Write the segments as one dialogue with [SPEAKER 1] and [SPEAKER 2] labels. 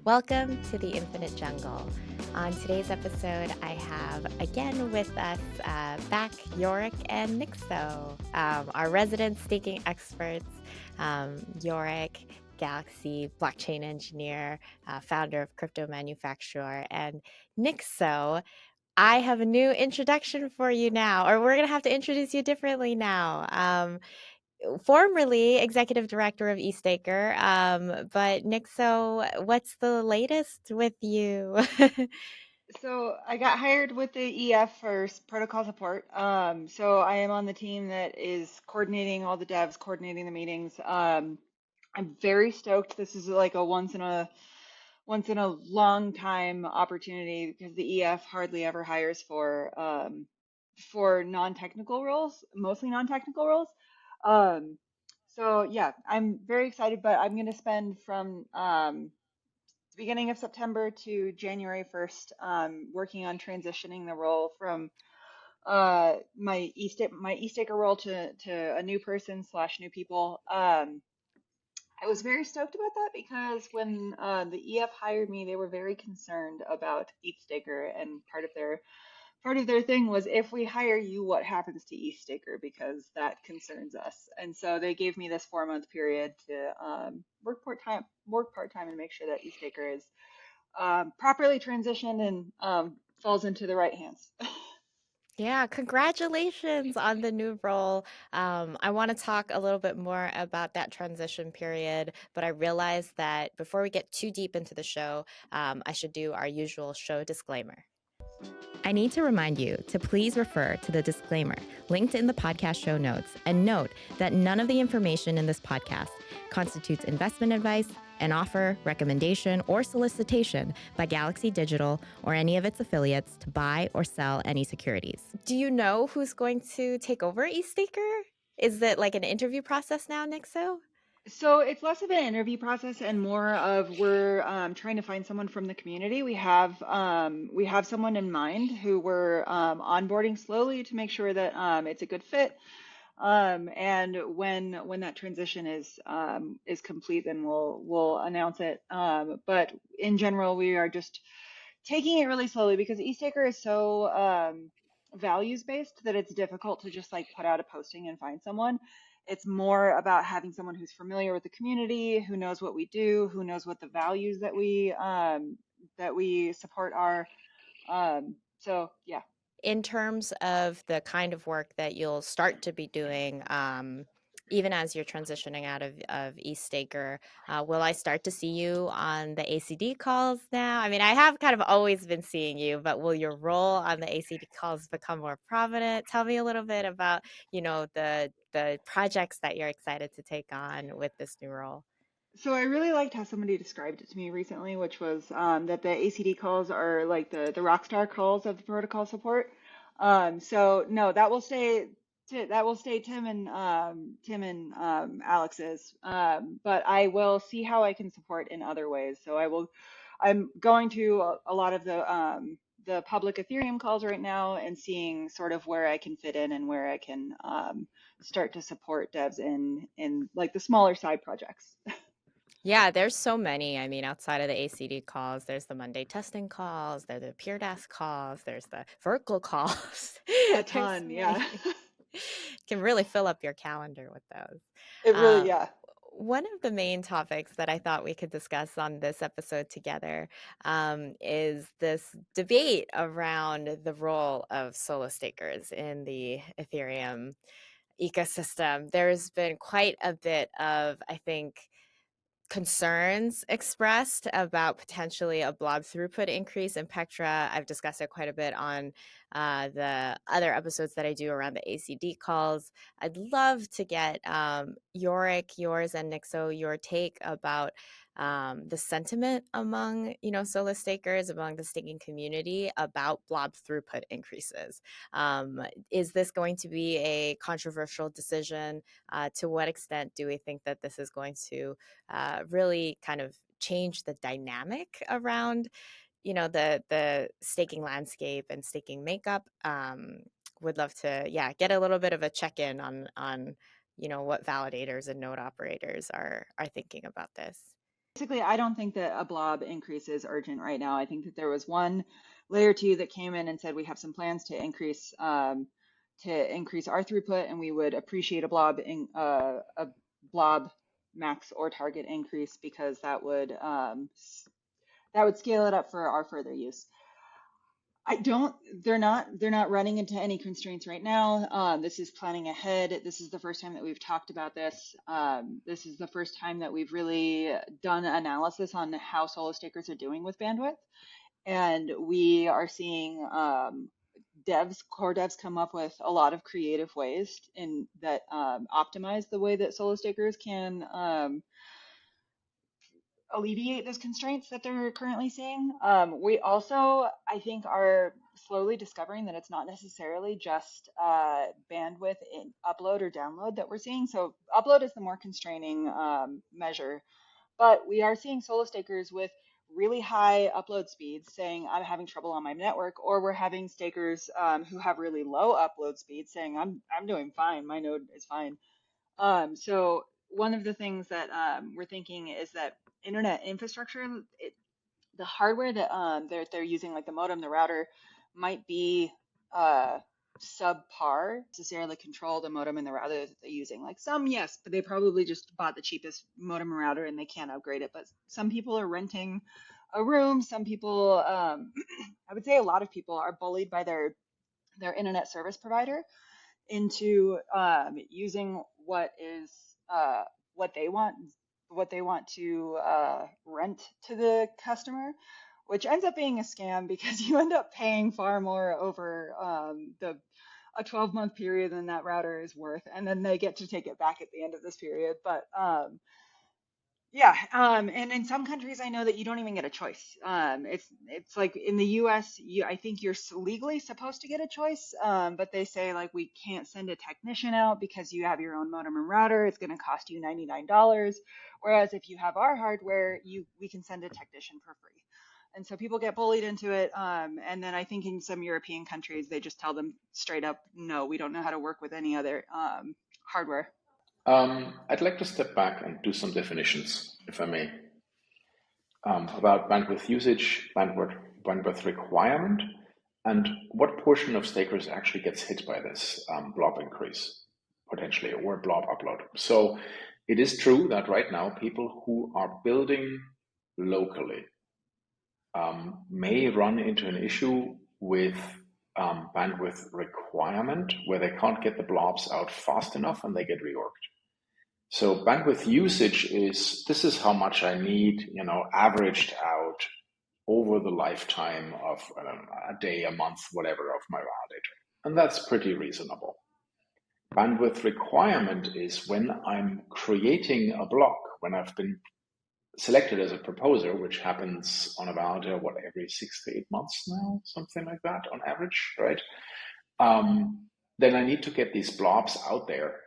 [SPEAKER 1] Welcome to the Infinite Jungle. On today's episode, I have again with us back Yorick and Nixo, our resident staking experts. Yorick, Galaxy blockchain engineer, founder of Cryptomanufaktur, and Nixo. I have a new introduction for you now, or we're going to have to introduce you differently now. Formerly executive director of EthStaker, but Nixo, what's the latest with you?
[SPEAKER 2] So I got hired with the EF for protocol support. So I am on the team that is coordinating all the devs, coordinating the meetings. I'm very stoked. This is like a once in a long time opportunity because the EF hardly ever hires for non-technical roles, mostly non-technical roles. Um, so yeah, I'm very excited, but I'm going to spend from the beginning of September to January 1st, working on transitioning the role from my EthStaker role to a new person slash new people. I was very stoked about that because when the EF hired me, they were very concerned about EthStaker, and part of their thing was if we hire you, what happens to EthStaker because that concerns us. And so they gave me this 4-month period to work part time and make sure that EthStaker is properly transitioned and falls into the right hands.
[SPEAKER 1] Yeah, congratulations on the new role. I want to talk a little bit more about that transition period, but I realized that before we get too deep into the show, I should do our usual show disclaimer. I need to remind you to please refer to the disclaimer linked in the podcast show notes and note that none of the information in this podcast constitutes investment advice, an offer, recommendation, or solicitation by Galaxy Digital or any of its affiliates to buy or sell any securities. Do you know who's going to take over EthStaker? Is it like an interview process now, Nixo?
[SPEAKER 2] So it's less of an interview process and more of we're trying to find someone from the community. We have someone in mind who we're onboarding slowly to make sure that it's a good fit. And when that transition is complete, then we'll announce it. But in general, we are just taking it really slowly because EthStaker is so values based that it's difficult to just like put out a posting and find someone. It's more about having someone who's familiar with the community, who knows what we do, who knows what the values that we support are. So yeah.
[SPEAKER 1] In terms of the kind of work that you'll start to be doing, even as you're transitioning out of EthStaker, will I start to see you on the ACD calls now? I mean, I have kind of always been seeing you, but will your role on the ACD calls become more prominent? Tell me a little bit about, the projects that you're excited to take on with this new role.
[SPEAKER 2] So I really liked how somebody described it to me recently, which was that the ACD calls are like the rock star calls of the protocol support. So no, that will stay Tim and Alex's. But I will see how I can support in other ways. So I'm going to a lot of the public Ethereum calls right now and seeing sort of where I can fit in and where I can start to support devs in like the smaller side projects.
[SPEAKER 1] Yeah, there's so many. I mean, outside of the ACD calls, there's the Monday testing calls, there's the peer desk calls, there's the Verkle calls.
[SPEAKER 2] A
[SPEAKER 1] There's so
[SPEAKER 2] ton,
[SPEAKER 1] many.
[SPEAKER 2] yeah.
[SPEAKER 1] Can really fill up your calendar with those.
[SPEAKER 2] It really,
[SPEAKER 1] Um,
[SPEAKER 2] yeah.
[SPEAKER 1] one of the main topics that I thought we could discuss on this episode together is this debate around the role of solo stakers in the Ethereum ecosystem. There's been quite a bit of, I think, concerns expressed about potentially a blob throughput increase in Pectra. I've discussed it quite a bit on the other episodes that I do around the ACD calls. I'd love to get Yorick, yours, and Nixo, your take about the sentiment among solo stakers, among the staking community about blob throughput increases. Is this going to be a controversial decision? To what extent do we think that this is going to really kind of change the dynamic around the staking landscape and staking makeup? Would love to get a little bit of a check-in on what validators and node operators are thinking about this.
[SPEAKER 2] Basically, I don't think that a blob increase is urgent right now. I think that there was one layer two that came in and said we have some plans to increase our throughput, and we would appreciate a blob max or target increase because that would scale it up for our further use. I don't, they're not running into any constraints right now. This is planning ahead. This is the first time that we've talked about this. This is the first time that we've really done analysis on how solo stakers are doing with bandwidth. And we are seeing core devs come up with a lot of creative ways in that optimize the way that solo stakers can alleviate those constraints that they're currently seeing. We also, I think, are slowly discovering that it's not necessarily just bandwidth in upload or download that we're seeing. So upload is the more constraining measure, but we are seeing solo stakers with really high upload speeds saying I'm having trouble on my network, or we're having stakers who have really low upload speeds saying I'm doing fine, my node is fine. So one of the things that we're thinking is that internet infrastructure, the hardware that they're using, like the modem, the router, might be uh, subpar to necessarily control the modem and the router that they're using. Like some, yes, but they probably just bought the cheapest modem and router and they can't upgrade it. But some people are renting a room. Some people, I would say a lot of people are bullied by their internet service provider into using uh, what they want what they want to rent to the customer, which ends up being a scam because you end up paying far more over the a 12-month period than that router is worth, and then they get to take it back at the end of this period. But yeah, and in some countries, I know that you don't even get a choice. It's like in the U.S., I think you're legally supposed to get a choice, but they say like we can't send a technician out because you have your own modem and router. It's going to cost you $99. Whereas if you have our hardware, we can send a technician for free. And so people get bullied into it. And then I think in some European countries, they just tell them straight up, no, we don't know how to work with any other hardware.
[SPEAKER 3] I'd like to step back and do some definitions, if I may, about bandwidth usage, bandwidth requirement, and what portion of stakers actually gets hit by this blob increase, potentially, or blob upload. So it is true that right now, people who are building locally may run into an issue with bandwidth requirement, where they can't get the blobs out fast enough and they get reorged. So bandwidth usage this is how much I need, averaged out over the lifetime of a day, a month, whatever, of my validator. And that's pretty reasonable. Bandwidth requirement is when I'm creating a block, when I've been selected as a proposer, which happens on a validator, every 6 to 8 months now, something like that on average, right? Then I need to get these blobs out there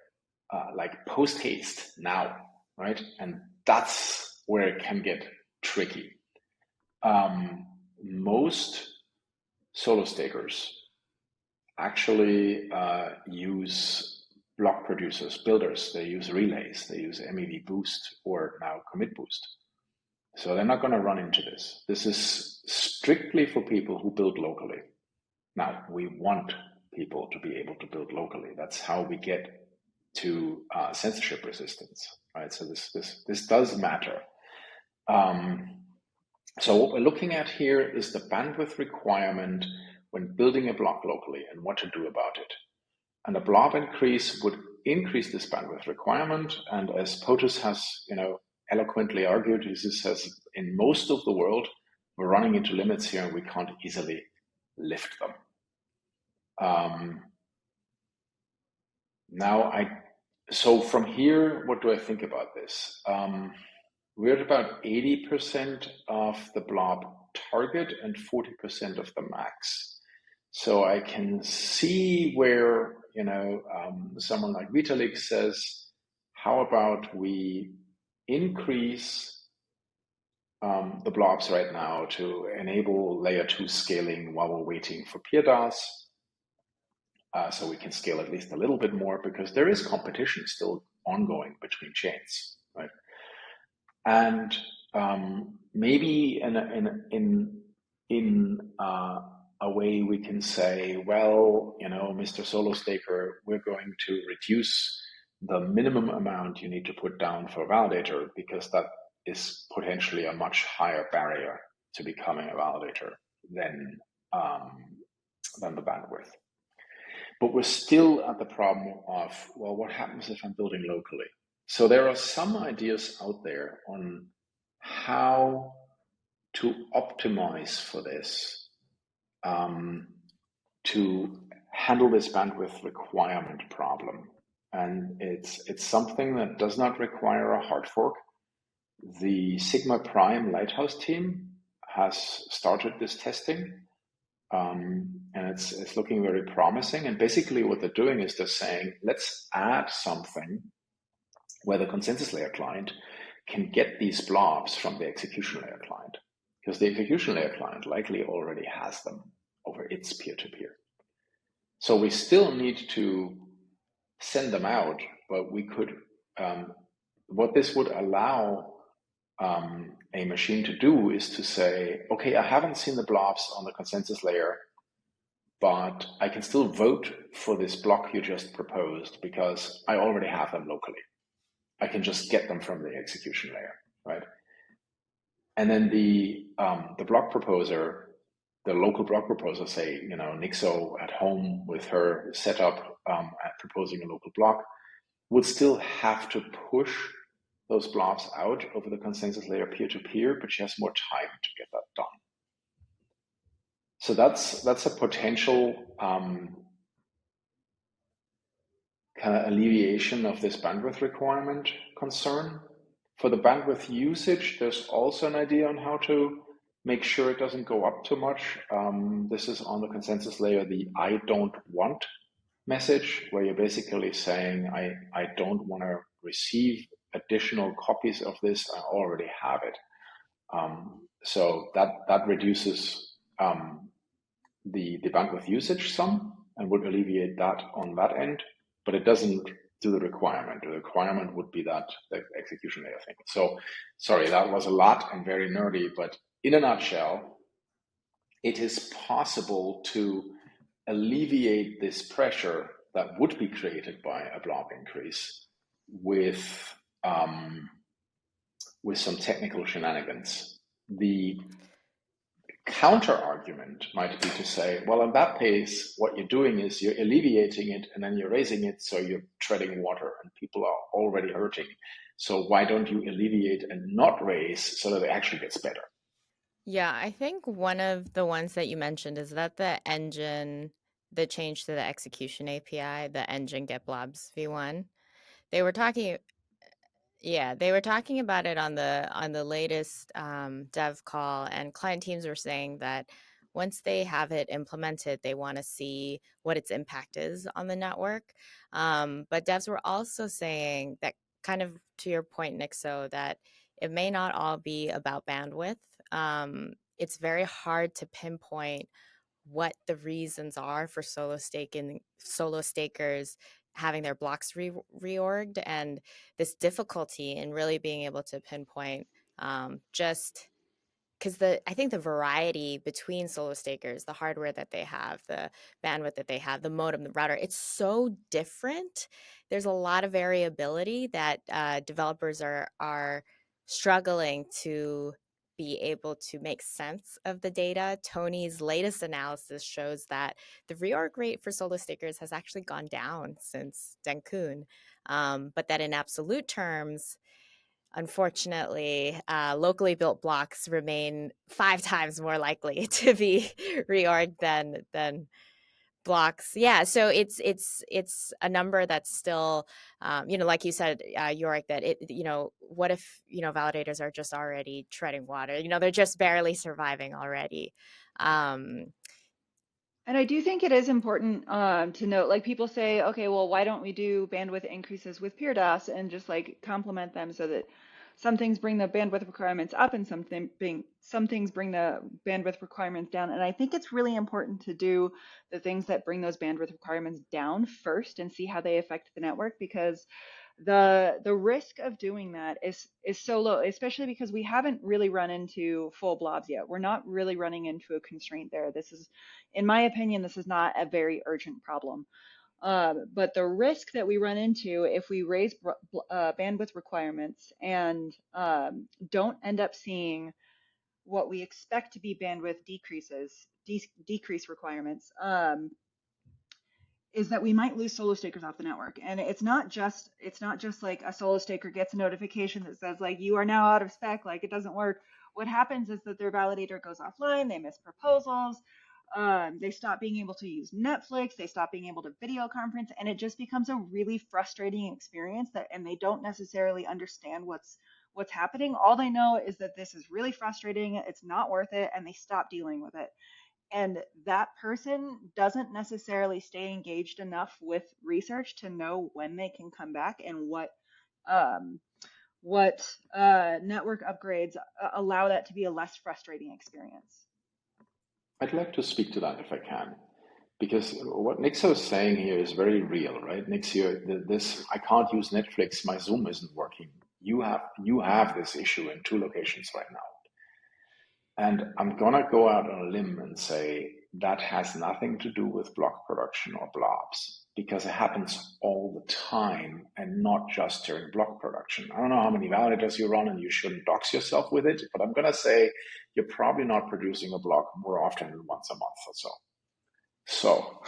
[SPEAKER 3] like post haste now, right? And that's where it can get tricky. Most solo stakers actually use block producers, builders. They use relays, they use MEV boost or now commit boost. So they're not going to run into this. This is strictly for people who build locally. Now, we want people to be able to build locally. That's how we get to censorship resistance, right? So this does matter. So what we're looking at here is the bandwidth requirement when building a block locally and what to do about it. And a blob increase would increase this bandwidth requirement. And as POTUS has, eloquently argued, he says in most of the world, we're running into limits here and we can't easily lift them. So from here, what do I think about this? We're at about 80% of the blob target and 40% of the max. So I can see where, someone like Vitalik says, how about we increase the blobs right now to enable layer 2 scaling while we're waiting for PeerDAS. So we can scale at least a little bit more because there is competition still ongoing between chains, right? And maybe in a way we can say, well, Mr. Solo Staker, we're going to reduce the minimum amount you need to put down for a validator because that is potentially a much higher barrier to becoming a validator than the bandwidth. But we're still at the problem of, well, what happens if I'm building locally? So there are some ideas out there on how to optimize for this, to handle this bandwidth requirement problem. And it's something that does not require a hard fork. The Sigma Prime Lighthouse team has started this testing, and it's looking very promising. And basically what they're doing is they're saying, let's add something where the consensus layer client can get these blobs from the execution layer client, because the execution layer client likely already has them over its peer-to-peer. So we still need to send them out, but we could, what this would allow a machine to do is to say, okay, I haven't seen the blobs on the consensus layer, but I can still vote for this block you just proposed because I already have them locally. I can just get them from the execution layer, right? And then the block proposer, the local block proposer, say, Nixo at home with her setup at proposing a local block, would still have to push those blobs out over the consensus layer peer-to-peer, but she has more time to get that done. So that's a potential kind of alleviation of this bandwidth requirement concern. For the bandwidth usage, there's also an idea on how to make sure it doesn't go up too much. This is on the consensus layer, the I don't want message, where you're basically saying, I don't want to receive additional copies of this, I already have it. So that reduces the bandwidth usage some and would alleviate that on that end, but it doesn't do the requirement. The requirement would be that the execution layer thing. So sorry, that was a lot and very nerdy, but in a nutshell, it is possible to alleviate this pressure that would be created by a blob increase with some technical shenanigans. The counter argument might be to say, well, in that case, what you're doing is you're alleviating it and then you're raising it, so you're treading water and people are already hurting. So why don't you alleviate and not raise so that it actually gets better?
[SPEAKER 1] Yeah, I think one of the ones that you mentioned is that the change to the execution API, the engine get blobs v1. They were talking about it on the latest dev call, and client teams were saying that once they have it implemented, they want to see what its impact is on the network. But devs were also saying that, kind of to your point, Nixo, that it may not all be about bandwidth. It's very hard to pinpoint what the reasons are for solo stakers having their blocks reorged, and this difficulty in really being able to pinpoint just because I think the variety between solo stakers, the hardware that they have, the bandwidth that they have, the modem, the router, it's so different. There's a lot of variability that developers are struggling to be able to make sense of the data. Tony's latest analysis shows that the reorg rate for solo stakers has actually gone down since Dencun, but that in absolute terms, unfortunately, locally built blocks remain 5 times more likely to be reorged than blocks. Yeah, so it's a number that's still, like you said, Yorick, that what if validators are just already treading water? They're just barely surviving already.
[SPEAKER 2] And I do think it is important to note, like people say, okay, well, why don't we do bandwidth increases with PeerDAS and just like complement them so that some things bring the bandwidth requirements up and some things bring the bandwidth requirements down. And I think it's really important to do the things that bring those bandwidth requirements down first and see how they affect the network, because The risk of doing that is so low, especially because we haven't really run into full blobs yet. We're not really running into a constraint there. This is, in my opinion, this is not a very urgent problem. But the risk that we run into if we raise bandwidth requirements and don't end up seeing what we expect to be bandwidth decrease requirements, is that we might lose solo stakers off the network. And it's not just like a solo staker gets a notification that says like you are now out of spec, like it doesn't work. What happens is that their validator goes offline, they miss proposals, they stop being able to use Netflix, they stop being able to video conference, and it just becomes a really frustrating experience and they don't necessarily understand what's happening. All they know is that this is really frustrating, it's not worth it, and they stop dealing with it. And that person doesn't necessarily stay engaged enough with research to know when they can come back and what network upgrades allow that to be a less frustrating experience.
[SPEAKER 3] I'd like to speak to that if I can, because what Nixo is saying here is very real, right? Nixo, this I can't use Netflix, my Zoom isn't working. You have this issue in 2 locations right now. And I'm gonna go out on a limb and say that has nothing to do with block production or blobs, because it happens all the time and not just during block production. I don't know how many validators you run and you shouldn't dox yourself with it, but I'm gonna say you're probably not producing a block more often than once a month or so. So,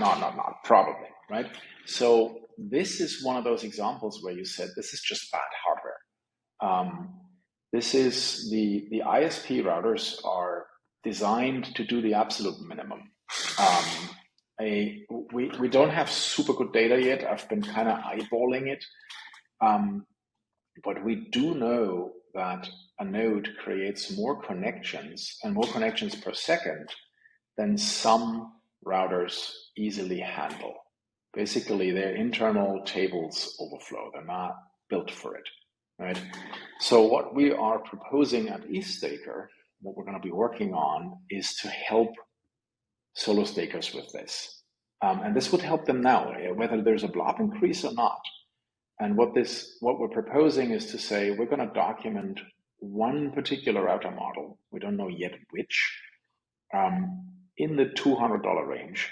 [SPEAKER 3] not probably, right? So this is one of those examples where you said this is just bad hardware. This is the ISP routers are designed to do the absolute minimum. We don't have super good data yet. I've been kind of eyeballing it, but we do know that a node creates more connections and more connections per second than some routers easily handle. Basically, their internal tables overflow. They're not built for it. Right. So what we are proposing at EthStaker, what we're going to be working on, is to help solo stakers with this, and this would help them now, whether there's a blob increase or not. And what we're proposing is to say we're going to document one particular router model. We don't know yet which, in the $200 range,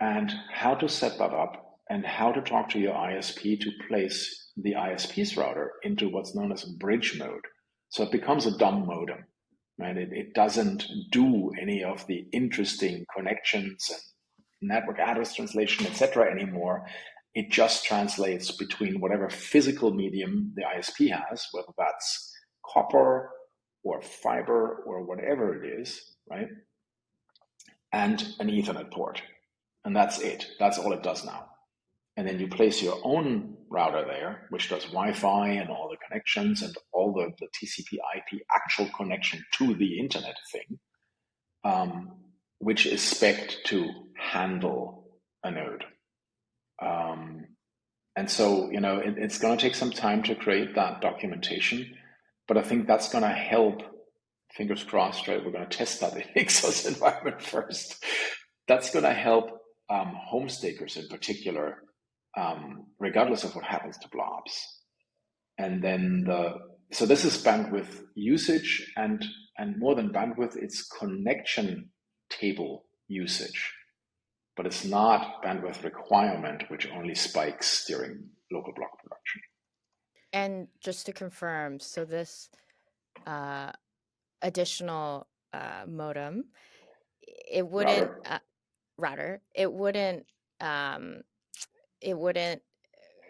[SPEAKER 3] and how to set that up and how to talk to your ISP to place the ISP's router into what's known as bridge mode. So it becomes a dumb modem, right? It doesn't do any of the interesting connections and network address translation, etc. anymore. It just translates between whatever physical medium the ISP has, whether that's copper or fiber or whatever it is, right? And an Ethernet port. And that's it. That's all it does now. And then you place your own router there, which does Wi-Fi and all the connections and all the TCP IP actual connection to the internet thing, which is spec'd to handle a node. And so, it's going to take some time to create that documentation, but I think that's going to help, fingers crossed, right? We're going to test that in Nixo's environment first. That's going to help home stakers in particular, regardless of what happens to blobs. And then so this is bandwidth usage, and more than bandwidth, it's connection table usage. But it's not bandwidth requirement, which only spikes during local block production.
[SPEAKER 1] And just to confirm, so this additional modem, it wouldn't router. It wouldn't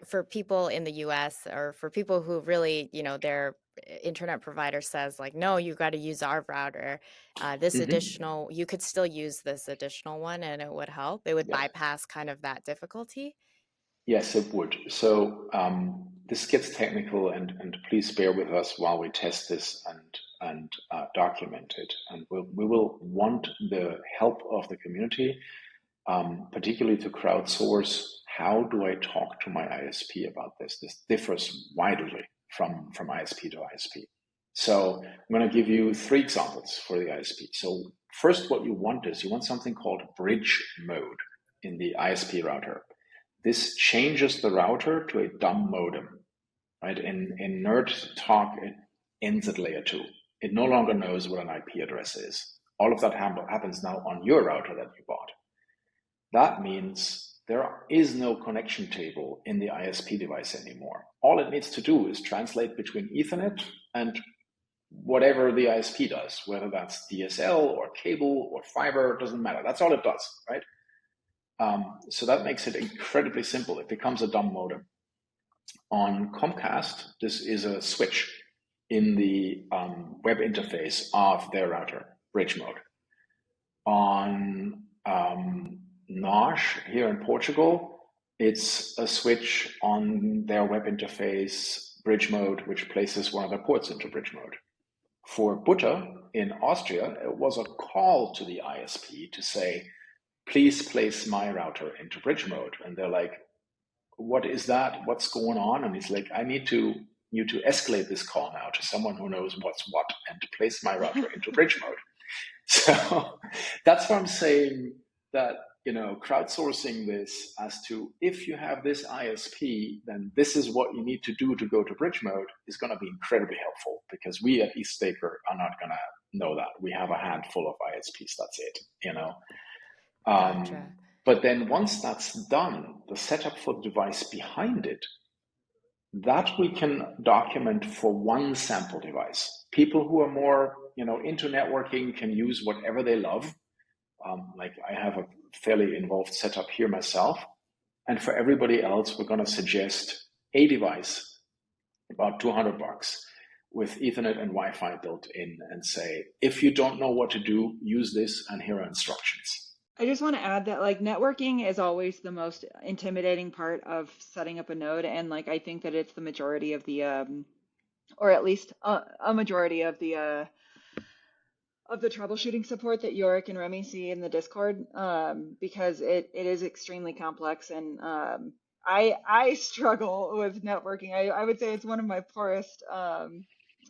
[SPEAKER 1] for people in the US or for people who really, their internet provider says like, no, you got to use our router. This additional, you could still use this additional one and it would help. It would bypass kind of that difficulty.
[SPEAKER 3] Yes, it would. So this gets technical, and please bear with us while we test this and document it. And we will want the help of the community, particularly to crowdsource. How do I talk to my ISP about this? This differs widely from ISP to ISP. So I'm going to give you 3 examples for the ISP. So first, what you want is you want something called bridge mode in the ISP router. this changes the router to a dumb modem, right? In nerd talk, it ends at layer 2. It no longer knows what an IP address is. All of that happens now on your router that you bought. That means there is no connection table in the ISP device anymore. All it needs to do is translate between Ethernet and whatever the ISP does, whether that's DSL or cable or fiber, doesn't matter. That's all it does, right? So that makes it incredibly simple. It becomes a dumb modem. On Comcast, this is a switch in the web interface of their router, bridge mode. On NOS here in Portugal, it's a switch on their web interface, bridge mode, which places one of the ports into bridge mode. For Butter in Austria, it was a call to the ISP to say, please place my router into bridge mode. And they're like, what is that? What's going on? And he's like, I need you to escalate this call now to someone who knows what's what and to place my router into bridge mode. So that's why I'm saying that, crowdsourcing this as to, if you have this ISP, then this is what you need to do to go to bridge mode, is going to be incredibly helpful, because we at EthStaker are not going to know that. We have a handful of ISPs, that's it,
[SPEAKER 1] Gotcha.
[SPEAKER 3] But then once that's done, the setup for the device behind it, that we can document for one sample device. People who are more, into networking can use whatever they love. Like I have a fairly involved setup here myself. And for everybody else, we're going to suggest a device, about $200, with Ethernet and Wi-Fi built in, and say, if you don't know what to do, use this, and here are instructions.
[SPEAKER 2] I just want to add that networking is always the most intimidating part of setting up a node, and I think that it's the majority of the or at least a majority of the troubleshooting support that Yorick and Remy see in the Discord, because it is extremely complex, and I struggle with networking. I would say it's one of my poorest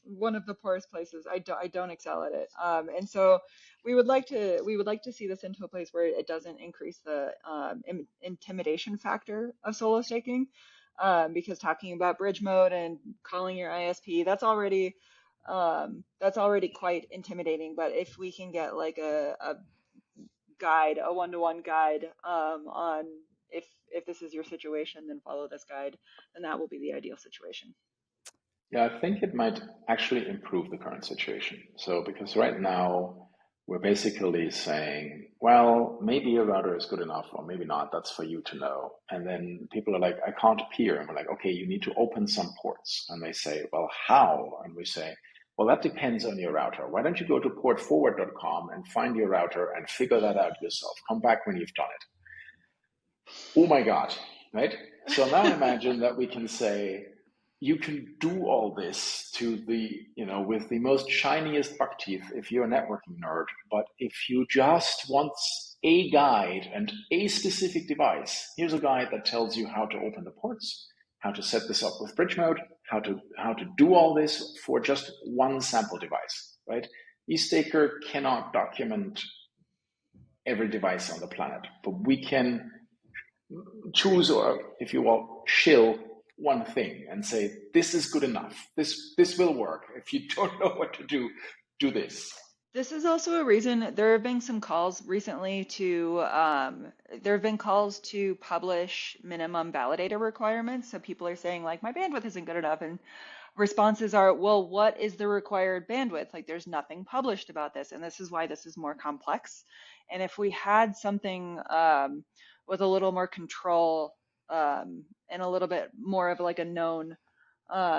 [SPEAKER 2] one of the poorest places. I don't excel at it, and so we would like to see this into a place where it doesn't increase the intimidation factor of solo staking, because talking about bridge mode and calling your ISP, that's already quite intimidating. But if we can get a guide, a one-to-one guide, on if this is your situation, then follow this guide, then that will be the ideal situation.
[SPEAKER 3] Yeah, I think it might actually improve the current situation. So, because right now we're basically saying, well, maybe your router is good enough, or maybe not. That's for you to know. And then people are like, I can't peer. And we're like, okay, you need to open some ports. And they say, well, how? And we say, well, that depends on your router. Why don't you go to portforward.com and find your router and figure that out yourself? Come back when you've done it. Oh my God, right? So now imagine that we can say, you can do all this to the, with the most shiniest buck teeth if you're a networking nerd. But if you just want a guide and a specific device, here's a guide that tells you how to open the ports, how to set this up with bridge mode, how to do all this for just one sample device, right? EthStaker cannot document every device on the planet, but we can choose, or if you will, shill one thing and say, this is good enough. This will work. If you don't know what to do, do this.
[SPEAKER 2] This is also a reason there have been some calls recently to publish minimum validator requirements. So people are saying my bandwidth isn't good enough, and responses are, well, what is the required bandwidth? There's nothing published about this, and this is why this is more complex. And if we had something with a little more control, and a little bit more of a known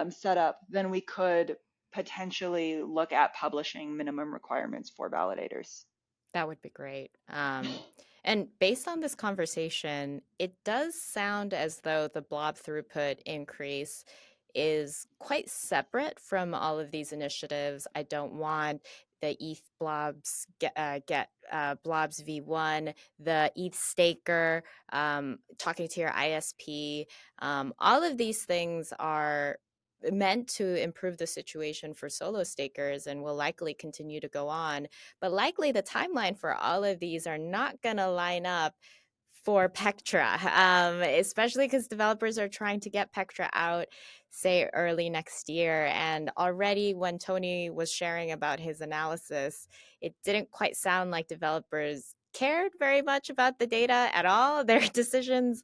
[SPEAKER 2] setup, then we could potentially look at publishing minimum requirements for validators.
[SPEAKER 1] That would be great. And based on this conversation, it does sound as though the blob throughput increase is quite separate from all of these initiatives. I don't want the ETH blobs get blobs v1, the EthStaker, talking to your ISP. All of these things are meant to improve the situation for solo stakers and will likely continue to go on. But likely the timeline for all of these are not going to line up for Pectra, especially because developers are trying to get Pectra out, say, early next year. And already when Tony was sharing about his analysis, it didn't quite sound like developers cared very much about the data at all. Their decisions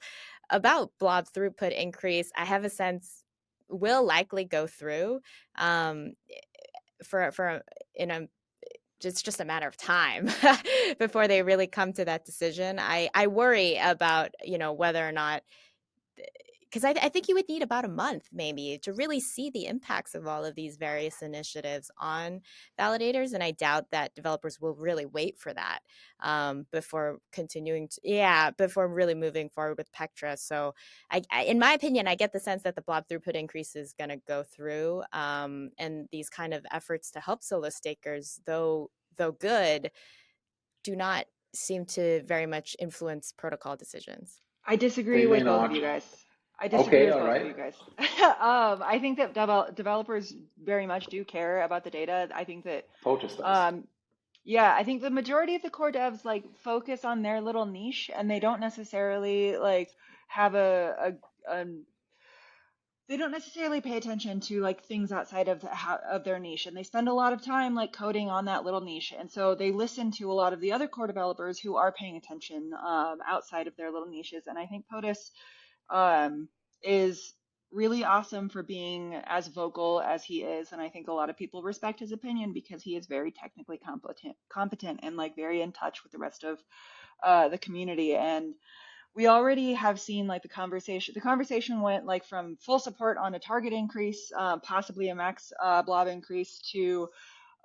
[SPEAKER 1] about blob throughput increase, I have a sense, will likely go through for in a it's just a matter of time before they really come to that decision. I worry about, whether or not, because I think you would need about a month maybe to really see the impacts of all of these various initiatives on validators. And I doubt that developers will really wait for that before before really moving forward with Pectra. So in my opinion, I get the sense that the blob throughput increase is going to go through, and these kind of efforts to help solo stakers, though good, do not seem to very much influence protocol decisions.
[SPEAKER 2] I disagree
[SPEAKER 3] They may
[SPEAKER 2] with both of
[SPEAKER 3] not.
[SPEAKER 2] you guys. I disagree
[SPEAKER 3] Okay,
[SPEAKER 2] with
[SPEAKER 3] all
[SPEAKER 2] both of
[SPEAKER 3] right.
[SPEAKER 2] you guys. I think that developers very much do care about the data. I think that,
[SPEAKER 3] POTUS does.
[SPEAKER 2] yeah, I think the majority of the core devs like focus on their little niche, and they don't necessarily like have a they don't necessarily pay attention to like things outside of of their niche, and they spend a lot of time like coding on that little niche, and so they listen to a lot of the other core developers who are paying attention outside of their little niches. And I think POTUS is really awesome for being as vocal as he is, and I think a lot of people respect his opinion because he is very technically competent and like very in touch with the rest of the community. And we already have seen like the conversation went like from full support on a target increase, possibly a max blob increase, to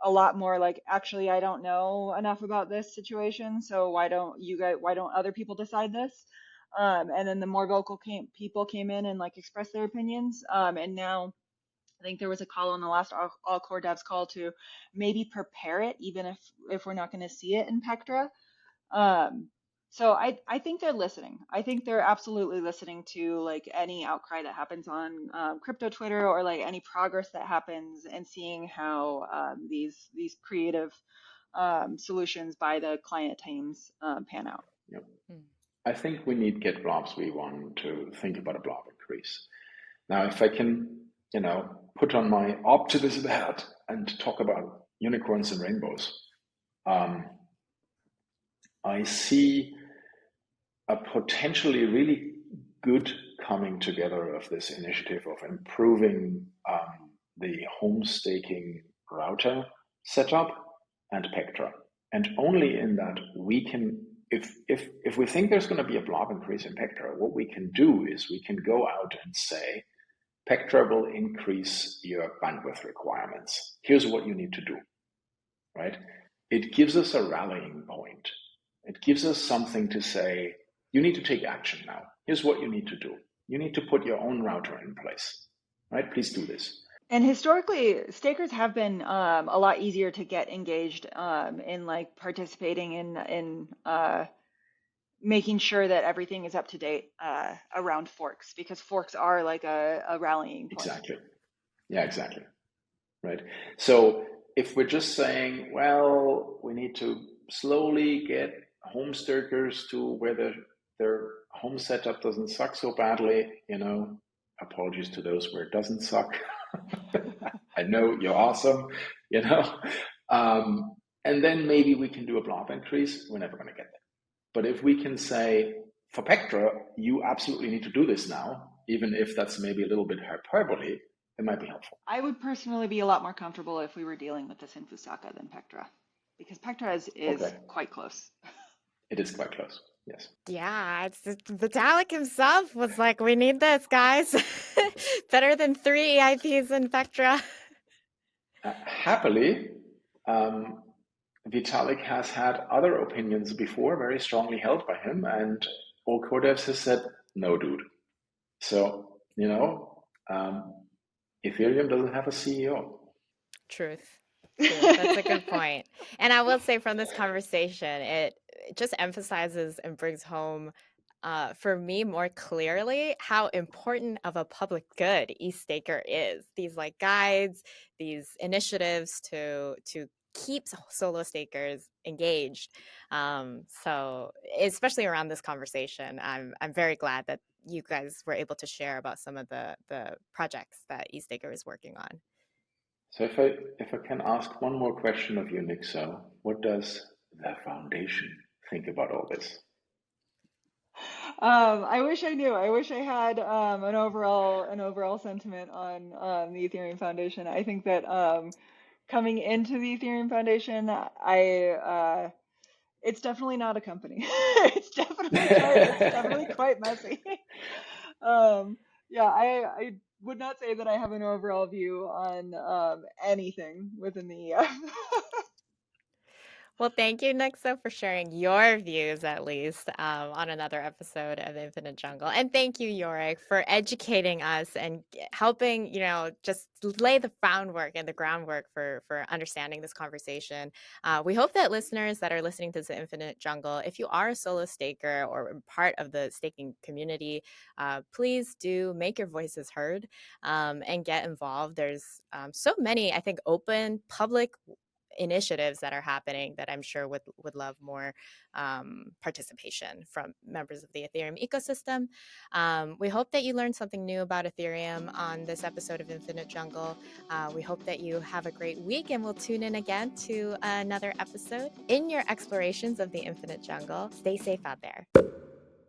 [SPEAKER 2] a lot more like, actually I don't know enough about this situation, so why don't other people decide this? And then the more vocal people came in and like expressed their opinions, and now I think there was a call on the last all core devs call to maybe prepare it, even if we're not going to see it in Pectra. um, so I think they're listening. I think they're absolutely listening to like any outcry that happens on crypto Twitter, or like any progress that happens, and seeing how these creative solutions by the client teams pan out.
[SPEAKER 3] Yep. I think we need Get Blobs V1 to think about a blob increase. Now, if I can, put on my optimism hat and talk about unicorns and rainbows, I see a potentially really good coming together of this initiative of improving the home staking router setup and Pectra. And only in that we can, if we think there's going to be a blob increase in Pectra, what we can do is we can go out and say, Pectra will increase your bandwidth requirements. Here's what you need to do, right? It gives us a rallying point. It gives us something to say, you need to take action now. Here's what you need to do. You need to put your own router in place, right? Please do this.
[SPEAKER 2] And historically, stakers have been a lot easier to get engaged in like participating in making sure that everything is up to date around forks, because forks are like a rallying point.
[SPEAKER 3] Exactly. Yeah, exactly. Right. So if we're just saying, well, we need to slowly get home stakers to where their home setup doesn't suck so badly, apologies to those where it doesn't suck. I know you're awesome, and then maybe we can do a blob increase. We're never going to get there. But if we can say, for Pectra, you absolutely need to do this now, even if that's maybe a little bit hyperbole, it might be helpful.
[SPEAKER 2] I would personally be a lot more comfortable if we were dealing with this in Fusaka than Pectra, because Pectra is okay. Quite close.
[SPEAKER 3] It is quite close, yes.
[SPEAKER 1] Yeah, Vitalik himself was like, we need this, guys. Better than 3 EIPs in Pectra.
[SPEAKER 3] Happily, Vitalik has had other opinions before, very strongly held by him, and all core devs has said, no, dude. So, Ethereum doesn't have a CEO.
[SPEAKER 1] Truth. That's a good point. And I will say from this conversation, it just emphasizes and brings home for me more clearly how important of a public good EthStaker is. These like guides, these initiatives to keeps solo stakers engaged. So especially around this conversation, I'm very glad that you guys were able to share about some of the projects that EthStaker is working on.
[SPEAKER 3] So if I can ask one more question of you, Nixo, what does the foundation think about all this?
[SPEAKER 2] I wish I knew. I wish I had an overall sentiment on the Ethereum Foundation. I think that coming into the Ethereum Foundation, it's definitely not a company. It's definitely quite messy. Yeah, I would not say that I have an overall view on anything within the EF.
[SPEAKER 1] Well, thank you, Nixo, for sharing your views, at least, on another episode of Infinite Jungle. And thank you, Yorick, for educating us and helping, just lay the groundwork for understanding this conversation. We hope that listeners that are listening to the Infinite Jungle, if you are a solo staker or part of the staking community, please do make your voices heard and get involved. There's so many, I think, open public initiatives that are happening that I'm sure would love more participation from members of the Ethereum ecosystem. We hope that you learned something new about Ethereum on this episode of Infinite Jungle. We hope that you have a great week, and we'll tune in again to another episode in your explorations of the Infinite Jungle. Stay safe out there.